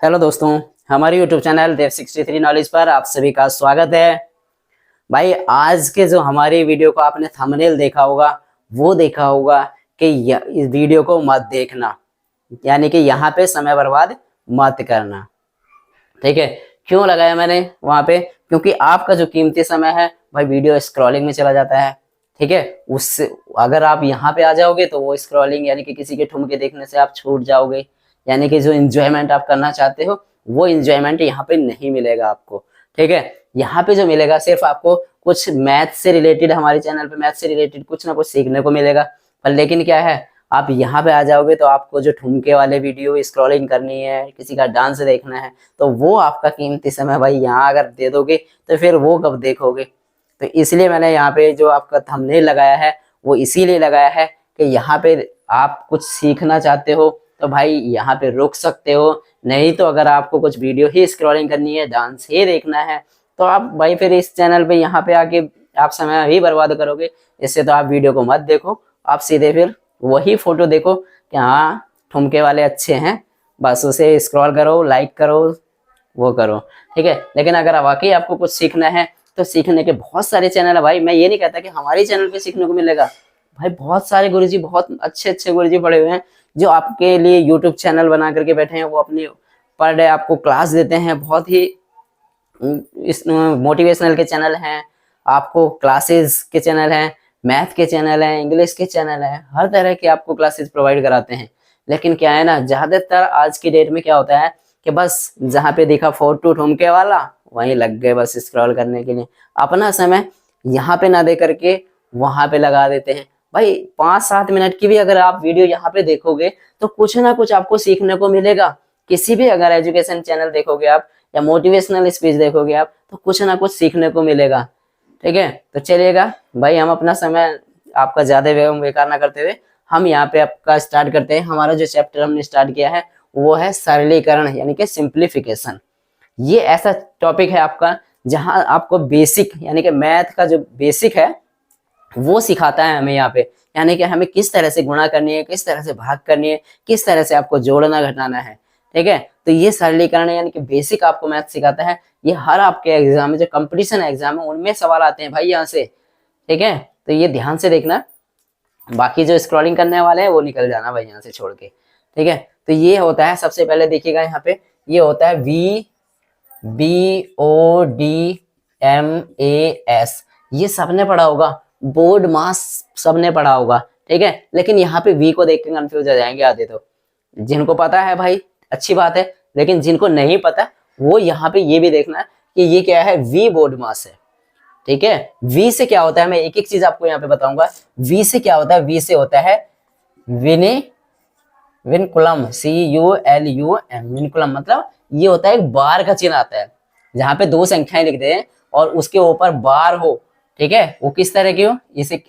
Hello दोस्तों, हमारे YouTube channel देव63 knowledge पर आप सभी का स्वागत है। भाई आज के जो हमारी वीडियो को आपने थंबनेल देखा होगा, वो देखा होगा कि इस वीडियो को मत देखना, यानी कि यहाँ पे समय बर्बाद मत करना। ठीक है, क्यों लगाया मैंने वहां पे? क्योंकि आपका जो कीमती समय है भाई वीडियो स्क्रॉलिंग में चला जाता है। ठीक है, उससे अगर आप यहाँ पे आ जाओगे तो वो स्क्रॉलिंग यानी कि किसी के ठुमके देखने से आप छूट जाओगे, यानी कि जो इंजॉयमेंट आप करना चाहते हो वो इंजॉयमेंट यहाँ पे नहीं मिलेगा आपको। ठीक है, यहाँ पे जो मिलेगा सिर्फ आपको कुछ मैथ से रिलेटेड, हमारे चैनल पे मैथ से रिलेटेड कुछ ना कुछ सीखने को मिलेगा। पर लेकिन क्या है, आप यहाँ पे आ जाओगे तो आपको जो ठुमके वाले वीडियो स्क्रॉलिंग करनी है, किसी का डांस देखना है, तो वो आपका कीमती समय भाई यहाँ अगर दे दोगे तो फिर वो कब देखोगे। तो इसलिए मैंने यहाँ पे जो आपका थंबनेल लगाया है वो इसीलिए लगाया है कि यहाँ पे आप कुछ सीखना चाहते हो तो भाई यहाँ पे रुक सकते हो। नहीं तो अगर आपको कुछ वीडियो ही स्क्रॉलिंग करनी है, डांस ही देखना है, तो आप भाई फिर इस चैनल पे यहाँ पे आके आप समय ही बर्बाद करोगे। इससे तो आप वीडियो को मत देखो, आप सीधे फिर वही फोटो देखो कि हाँ ठुमके वाले अच्छे हैं, बस उसे स्क्रॉल करो, लाइक करो, वो करो। ठीक है, लेकिन अगर वाकई आपको कुछ सीखना है तो सीखने के बहुत सारे चैनल है भाई। मैं ये नहीं कहता कि हमारे चैनल पे सीखने को मिलेगा, भाई बहुत सारे गुरुजी, बहुत अच्छे अच्छे गुरुजी पड़े हुए हैं जो आपके लिए यूट्यूब चैनल बना करके बैठे हैं। वो अपनी पर डे आपको क्लास देते हैं, बहुत ही इस मोटिवेशनल के चैनल हैं, आपको क्लासेस के चैनल हैं, मैथ के चैनल हैं, इंग्लिश के चैनल हैं, हर तरह के आपको क्लासेस प्रोवाइड कराते हैं। लेकिन क्या है ना, ज्यादातर आज की डेट में क्या होता है कि बस जहाँ पे देखा फोटो ठुमके वाला वहीं लग गए बस स्क्रॉल करने के लिए। अपना समय यहाँ पे ना दे करके वहां पे लगा देते हैं। भाई 5-7 मिनट की भी अगर आप वीडियो यहाँ पे देखोगे तो कुछ ना कुछ आपको सीखने को मिलेगा। किसी भी अगर एजुकेशन चैनल देखोगे आप या मोटिवेशनल स्पीच देखोगे आप तो कुछ ना कुछ सीखने को मिलेगा। ठीक है, तो चलिएगा भाई, हम अपना समय आपका ज्यादा बेकार ना करते हुए हम यहाँ पे आपका स्टार्ट करते हैं। हमारा जो चैप्टर हमने स्टार्ट किया है वो है सरलीकरण यानी कि सिंप्लीफिकेशन। ये ऐसा टॉपिक है आपका जहां आपको बेसिक यानी कि मैथ का जो बेसिक है वो सिखाता है हमें यहाँ पे, यानी कि हमें किस तरह से गुणा करनी है, किस तरह से भाग करनी है, किस तरह से आपको जोड़ना घटाना है। ठीक है, तो ये सरलीकरण यानी कि बेसिक आपको मैथ सिखाता है। ये हर आपके एग्जाम में, जो कंपटीशन एग्जाम है उनमें सवाल आते हैं भाई यहाँ से। ठीक है, तो ये ध्यान से देखना, बाकी जो स्क्रॉलिंग करने वाले हैं वो निकल जाना भाई यहाँ से छोड़ के। ठीक है, तो ये होता है, सबसे पहले देखिएगा यहाँ पे ये होता है BODMAS। ये सबने पढ़ा होगा, बोर्ड मास सबने पढ़ा होगा। ठीक है, लेकिन यहाँ पे वी को देख के कंफ्यूज हो जाएंगे आधे तो। जिनको पता है भाई अच्छी बात है, लेकिन जिनको नहीं पता वो यहाँ पे ये भी देखना कि ये क्या है, वी बोर्ड मास है। ठीक है, वी से क्या होता है, मैं एक एक चीज आपको यहाँ पे बताऊंगा। वी से क्या होता है, वी से होता है विनकुलम, CULUM। विनकुलम मतलब ये होता है एक बार का चिन्ह आता है, जहां पे 2 संख्याएं लिख दे और उसके ऊपर बार हो। ठीक है, वो किस तरह की हो, इसे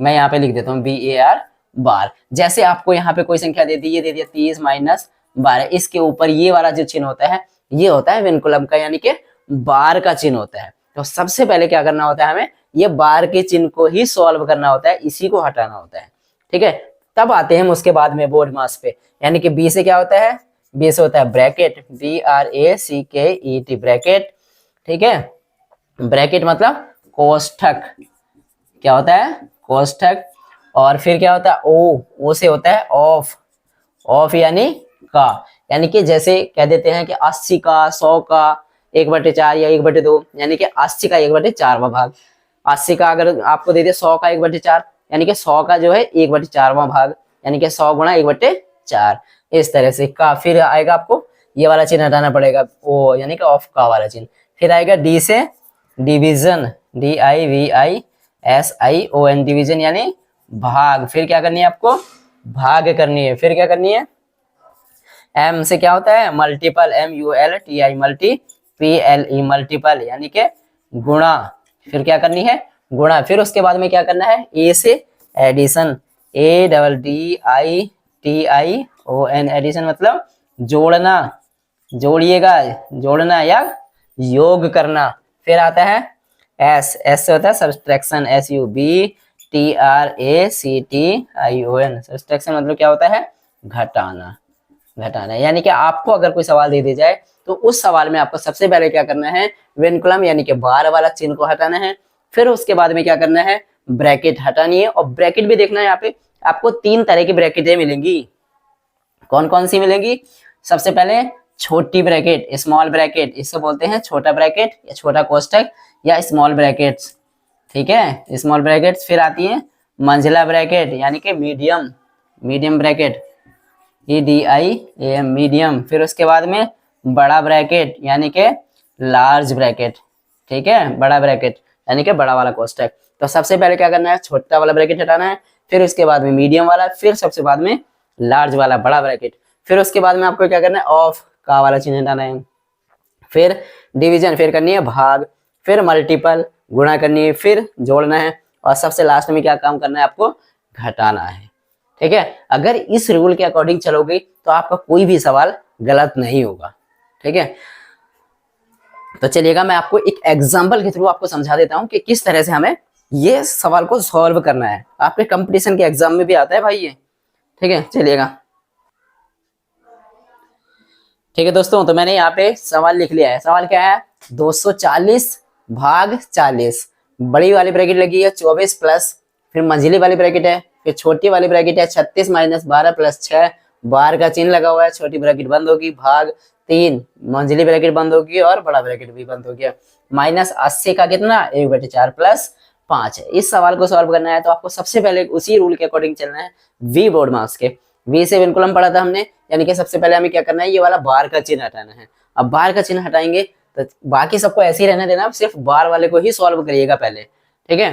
मैं यहाँ पे लिख देता हूँ BAR, बार। जैसे आपको यहाँ पे कोई संख्या दे दी, ये दे दिया 30 माइनस 12, इसके ऊपर ये वाला जो चिन्ह होता है ये होता है विनकुलम का, यानी कि बार का चिन्ह होता है। तो सबसे पहले क्या करना होता है, हमें ये बार के चिन्ह को ही सॉल्व करना होता है, इसी को हटाना होता है। ठीक है, तब आते हैं हम उसके बाद में बोर्ड मास पे, यानी कि बी से क्या होता है, बी से होता है ब्रैकेट, BRACKET ब्रैकेट। ठीक है, ब्रैकेट मतलब कोष्ठक, क्या होता है, कोष्ठक। और फिर क्या होता है, ओ से होता है ऑफ, ऑफ यानी का, यानी कि जैसे कह देते हैं कि 80 का, 100 का 1/4 या 1/2, यानी कि 80 का 1/4वां भाग। 80 का अगर आपको दे दिया 100 का 1/4, यानी कि 100 का जो है 1/4वां भाग, यानी कि 100 गुणा 1/4, इस तरह से का। फिर आएगा आपको ये वाला चिन्ह हटाना पड़ेगा, ओ यानी कि ऑफ का वाला चिन्ह। फिर आएगा डी से डिवीजन, DIVISION, डिवीजन यानी भाग। फिर क्या करनी है आपको, भाग करनी है। फिर क्या करनी है, एम से क्या होता है, मल्टीपल, MULTI, PLE मल्टीपल यानी कि गुणा। फिर क्या करनी है, गुणा। फिर उसके बाद में क्या करना है, ए से एडिशन, ADDITION, एडिशन मतलब जोड़ना, जोड़िएगा, जोड़ना या योग करना। फिर आता है एस, एस से होता है सब्सट्रैक्शन, SUBTRACTION, सब्सट्रैक्शन मतलब क्या होता है, घटाना। घटाना है। यानी कि आपको अगर कोई सवाल दे दी जाए तो उस सवाल में आपको सबसे पहले क्या करना है, विनकुलम यानी कि बार वाला चिन्ह को हटाना है। फिर उसके बाद में क्या करना है, ब्रैकेट हटानी है। और ब्रैकेट भी देखना है, यहाँ पे आपको 3 तरह की ब्रैकेटें मिलेंगी। कौन कौन सी मिलेंगी? सबसे पहले छोटी ब्रैकेट, स्मॉल ब्रैकेट, इसको बोलते हैं छोटा ब्रैकेट या छोटा कोष्टक या स्मॉल ब्रैकेट्स। ठीक है, स्मॉल ब्रैकेट्स। फिर आती है मंझला ब्रैकेट यानी कि मीडियम ब्रैकेट, EDIAM मीडियम। फिर उसके बाद में बड़ा ब्रैकेट यानी कि लार्ज ब्रैकेट। ठीक है, बड़ा ब्रैकेट यानी कि बड़ा वाला कोष्टक। तो सबसे पहले क्या करना है, छोटा वाला ब्रैकेट हटाना है, फिर उसके बाद में मीडियम वाला, फिर सबसे बाद में लार्ज वाला बड़ा ब्रैकेट। फिर उसके बाद में आपको क्या करना है, ऑफ का वाला चिन्ह हटाना है। फिर डिवीजन, फिर करनी है भाग, फिर मल्टीपल गुणा करनी है, फिर जोड़ना है, और सबसे लास्ट में क्या काम करना है, आपको घटाना है। ठीक है, अगर इस रूल के अकॉर्डिंग चलोगे तो आपका कोई भी सवाल गलत नहीं होगा। ठीक है, तो चलिएगा मैं आपको एक एग्जांपल के थ्रू आपको समझा देता हूं कि किस तरह से हमें ये सवाल को सॉल्व करना है। आपके कंपटीशन के एग्जाम में भी आता है भाई ये। ठीक है, चलिएगा। ठीक है दोस्तों, तो मैंने यहाँ पे सवाल लिख लिया है। सवाल क्या है, 240 भाग 40। बड़ी वाली ब्रैकेट लगी है 24 प्लस, फिर मंझली वाली ब्रैकेट है, फिर छोटी वाली ब्रैकेट है 36 माइनस 12 प्लस 6, बार का चिन्ह लगा हुआ है, छोटी ब्रैकेट बंद होगी, भाग 3, मंझली ब्रैकेट बंद होगी और बड़ा ब्रैकेट भी बंद हो गया, माइनस 80 का कितना 1/4 प्लस 5 है। इस सवाल को सॉल्व करना है तो आपको सबसे पहले उसी रूल के अकॉर्डिंग चलना है, वी बोर्ड मार्क्स के। वी से विनकुलम पढ़ा था हमने, यानी कि सबसे पहले हमें क्या करना है, ये वाला बार का चिन्ह हटाना है। अब बार का चिन्ह हटाएंगे तो बाकी सबको ऐसे ही रहने देना, सिर्फ बार वाले को ही सॉल्व करिएगा पहले। ठीक है,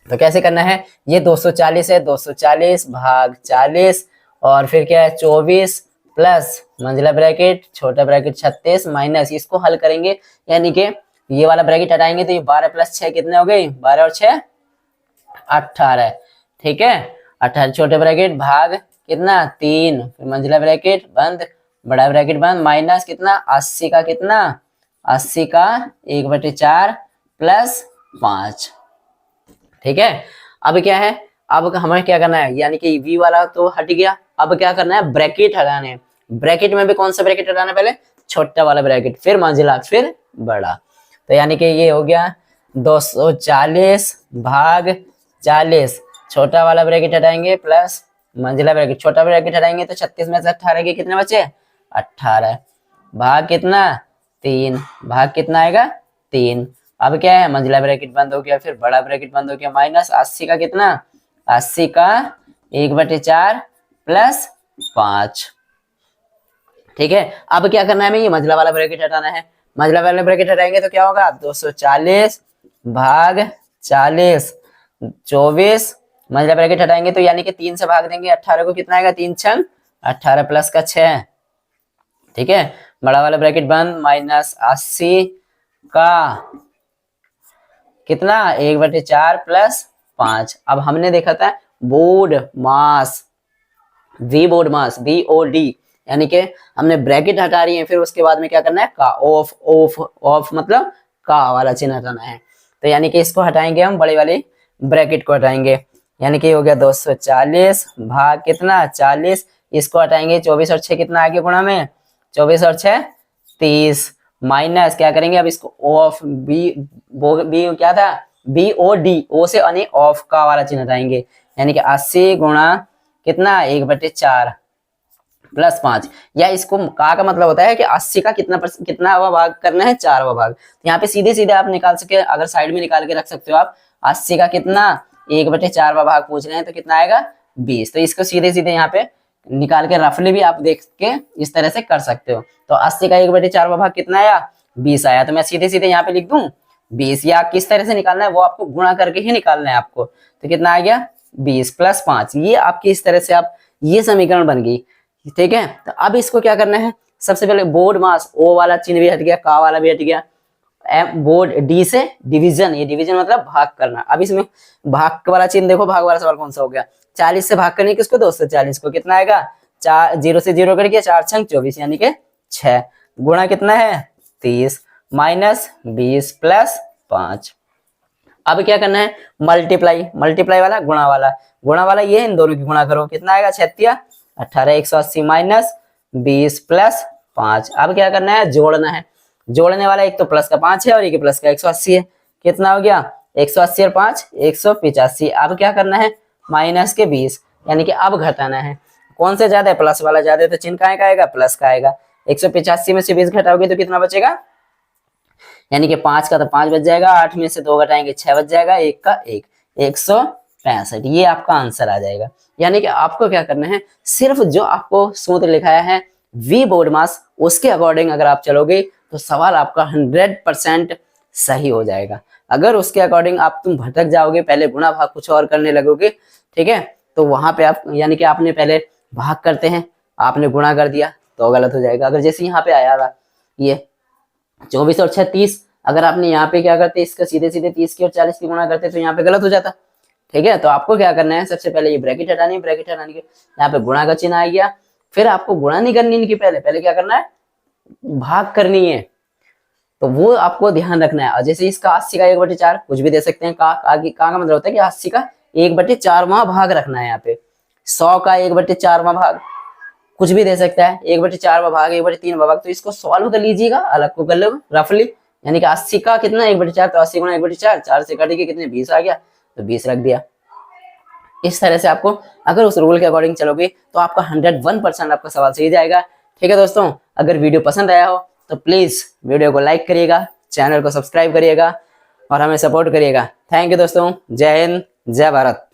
तो कैसे करना है, ये 240 है, 240 भाग 40, और फिर क्या है 24 प्लस मंझला ब्रैकेट छोटा ब्रैकेट 36 माइनस, इसको हल करेंगे यानी कि ये वाला ब्रैकेट हटाएंगे तो ये 12 प्लस 6 कितने हो गए, 12 और 6 18। ठीक है, 18, छोटे ब्रैकेट भाग कितना 3, फिर मंझला ब्रैकेट बंद, बड़ा ब्रैकेट बंद, माइनस कितना 80 का कितना 80 का 1/4 प्लस 5। ठीक है, अब क्या है, अब हमें क्या करना है, यानी कि वी वाला तो हट गया, अब क्या करना है, ब्रैकेट हटाने हैं। ब्रैकेट में भी कौन सा ब्रैकेट हटाना है, पहले छोटा वाला ब्रैकेट, फिर मंझला, फिर बड़ा। तो यानी कि ये हो गया 240 भाग 40, छोटा वाला ब्रैकेट हटाएंगे प्लस मंझला ब्रैकेट, छोटा ब्रैकेट हटाएंगे तो 36 में से 18 के कितने बचे 18, भाग कितना 3, भाग कितना आएगा 3। अब क्या है, मंझला ब्रैकेट बंद हो गया, फिर बड़ा ब्रैकेट बंद हो गया, माइनस 80 का कितना 80 का 1/4 प्लस 5। ठीक है, अब क्या करना है, हमें ये मंझला वाला ब्रैकेट हटाना है। मंझला वाला ब्रैकेट हटाएंगे तो क्या होगा 240 भाग 40, 24 मंझला ब्रैकेट हटाएंगे तो यानी कि 3 से भाग देंगे, 18 को कितना आएगा 3 छंग 18 प्लस का 6। ठीक है, बड़ा वाला ब्रैकेट बंद, माइनस 80 का कितना 1/4 प्लस 5। अब हमने देखा था board mass, we board mass BOD, यानी कि हमने ब्रैकेट हटा रही है, फिर उसके बाद में क्या करना है का, ऑफ ऑफ ऑफ मतलब का वाला चिन्ह हटाना है। तो यानी कि इसको हटाएंगे हम, बड़ी वाली ब्रैकेट को हटाएंगे, यानी कि हो गया 240 भाग कितना 40, इसको हटाएंगे 24 और 6 कितना आ गया गुणा में 24 और 6 30, माइनस क्या करेंगे अब इसको ऑफ बी क्या था BOD, ओ से अने ऑफ का वाला चिन्ह हटाएंगे, यानी कि 80 गुणा कितना 1/4 प्लस 5, या इसको का मतलब होता है कि 80 का कितना भाग करना है 4वां भाग। तो यहाँ पे सीधे सीधे आप निकाल सके, अगर साइड में निकाल के रख सकते हो आप, 80 का कितना 1/4वां भाग पूछ रहे हैं तो कितना आएगा 20। तो इसको सीधे सीधे यहाँ पे निकाल के रफली भी आप देख के इस तरह से कर सकते हो। तो 80 का 1/4वां भाग कितना आया 20 आया, तो मैं सीधे सीधे यहाँ पे लिख दूं 20, या किस तरह से निकालना है वो आपको गुणा करके ही निकालना है आपको। तो कितना आ गया 20 प्लस 5, ये आपकी इस तरह से आप ये समीकरण बन गई। ठीक है, तो अब इसको क्या करना है, सबसे पहले बोर्ड मास, ओ वाला चिन्ह भी हट गया, का वाला भी हट गया, बोर्ड डी से डिवीजन, ये डिवीजन मतलब भाग करना। अब इसमें भाग वाला चिन्ह देखो, भाग वाला सवाल कौन सा हो गया 40 से भाग करने किसको 240 को, कितना आएगा 4 0 से 0 कर गया 4 छंग 24 यानी कि 6, गुणा कितना है 30 माइनस 20 प्लस 5। अब क्या करना है मल्टीप्लाई, मल्टीप्लाई वाला गुणा वाला, गुणा वाला ये इन दोनों की गुणा करो, कितना आएगा 36 18 180 माइनस 20 प्लस 5। अब क्या करना है, जोड़ना है। जोड़ने वाला एक तो प्लस का 5 है और एक प्लस का 180 है। कितना हो गया, 180 और 5 185। अब क्या करना है, माइनस के 20, यानी कि अब घटाना है। कौन से ज्यादा है, प्लस वाला ज्यादा है, तो चिन्ह का आएगा, प्लस का आएगा। 185 में से 20 घटाओगे तो कितना बचेगा, यानी कि 5 का तो 5 बच जाएगा, 8 में से 2 घटाएंगे 6 बच जाएगा, 1 का 1, 165। ये आपका आंसर आ जाएगा। यानी कि आपको क्या करना है, सिर्फ जो आपको सूत्र लिखाया है वी बोर्ड मास, उसके अकॉर्डिंग अगर आप चलोगे तो सवाल आपका 100% सही हो जाएगा। अगर उसके अकॉर्डिंग आप तुम भटक जाओगे, पहले गुणा भाग कुछ और करने लगोगे, ठीक है, तो वहां पे आप, यानी कि आपने पहले भाग करते हैं, आपने गुणा कर दिया तो गलत हो जाएगा। अगर जैसे यहाँ पे आया था ये 24 और 36, अगर आपने यहाँ पे क्या करते, इसका सीधे सीधे 30 की और 40 की गुणा करते तो यहाँ पे गलत हो जाता। ठीक है, तो आपको क्या करना है, सबसे पहले ये ब्रैकेट हटानी है, ब्रैकेट हटाने के यहाँ पे गुणा का चिन्ह आ गया। फिर आपको गुणा नहीं करनी इनकी, पहले क्या करना है, भाग करनी है। तो वो आपको ध्यान रखना है। और जैसे इसका 80 का 1/4 कुछ भी दे सकते हैं, का का मतलब होता है कि 80 का 1/4वां भाग रखना है। यहाँ पे 100 का 1/4वां भाग कुछ भी दे सकता है, 1/4वां भाग, 1/3वां भाग। तो इसको सॉल्व कर लीजिएगा, अलग को कर लो रफली। यानी कि 80 का कितना 1/4, तो 80 गुणा 1/4, 4 से काट के कितने 20 आ गया, तो 20 रख दिया। इस तरह से आपको अगर उस रूल के अकॉर्डिंग चलोगे तो आपका 101% आपका सवाल सही जाएगा। ठीक है दोस्तों, अगर वीडियो पसंद आया हो तो प्लीज वीडियो को लाइक करिएगा, चैनल को सब्सक्राइब करिएगा और हमें सपोर्ट करिएगा। थैंक यू दोस्तों, जय हिंद, जय भारत।